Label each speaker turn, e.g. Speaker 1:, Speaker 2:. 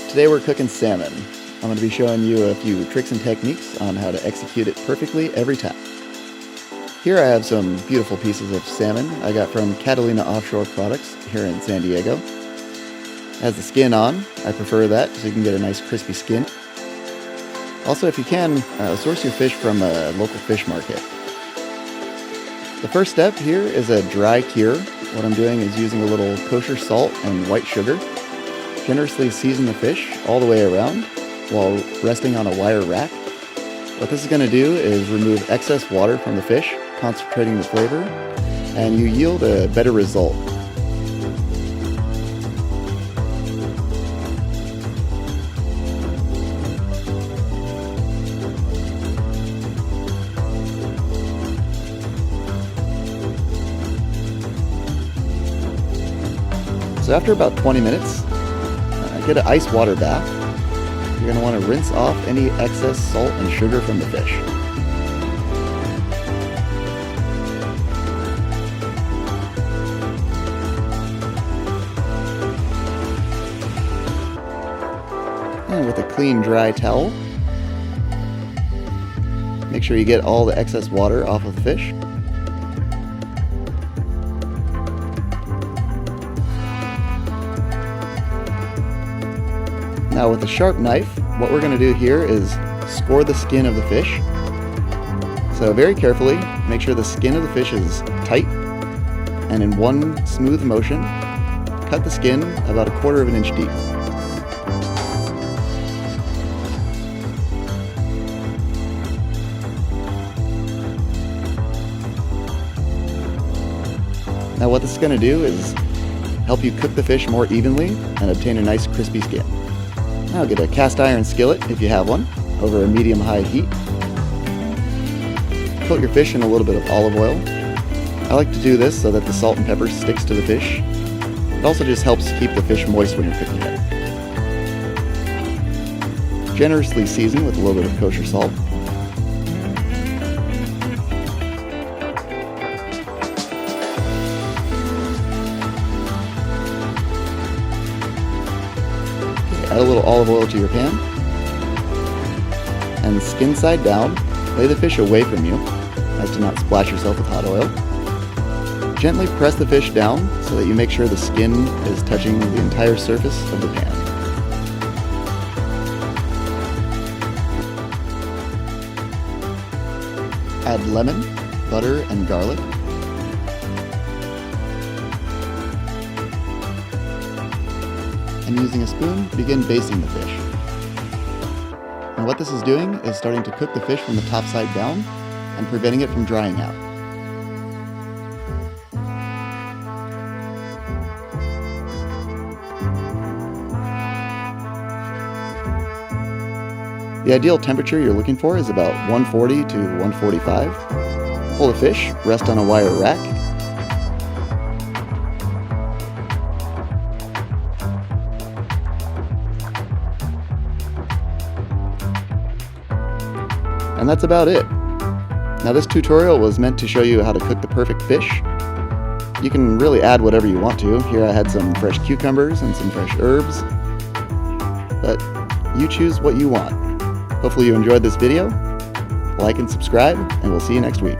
Speaker 1: Today we're cooking salmon. I'm going to be showing you a few tricks and techniques on how to execute it perfectly every time. Here I have some beautiful pieces of salmon I got from Catalina Offshore Products here in San Diego. It has the skin on. I prefer that so you can get a nice crispy skin. Also, if you can, source your fish from a local fish market. The first step here is a dry cure. What I'm doing is using a little kosher salt and white sugar. Generously season the fish all the way around while resting on a wire rack. What this is going to do is remove excess water from the fish, concentrating the flavor, and you yield a better result. So after about 20 minutes, get an ice water bath. You're going to want to rinse off any excess salt and sugar from the fish. And with a clean, dry towel, make sure you get all the excess water off of the fish. Now with a sharp knife, what we're going to do here is score the skin of the fish. So very carefully, make sure the skin of the fish is tight, and in one smooth motion, cut the skin about 1/4 of an inch deep. Now what this is going to do is help you cook the fish more evenly and obtain a nice crispy skin. Now get a cast iron skillet, if you have one, over a medium-high heat. Coat your fish in a little bit of olive oil. I like to do this so that the salt and pepper sticks to the fish. It also just helps keep the fish moist when you're cooking it. Generously season with a little bit of kosher salt. Add a little olive oil to your pan, and skin side down, lay the fish away from you as to not splash yourself with hot oil. Gently press the fish down so that you make sure the skin is touching the entire surface of the pan. Add lemon, butter, and garlic. And using a spoon, begin basting the fish. And what this is doing is starting to cook the fish from the top side down and preventing it from drying out. The ideal temperature you're looking for is about 140 to 145. Pull the fish, rest on a wire rack, and that's about it. Now this tutorial was meant to show you how to cook the perfect fish. You can really add whatever you want to. Here I had some fresh cucumbers and some fresh herbs, but you choose what you want. Hopefully you enjoyed this video. Like and subscribe, and we'll see you next week.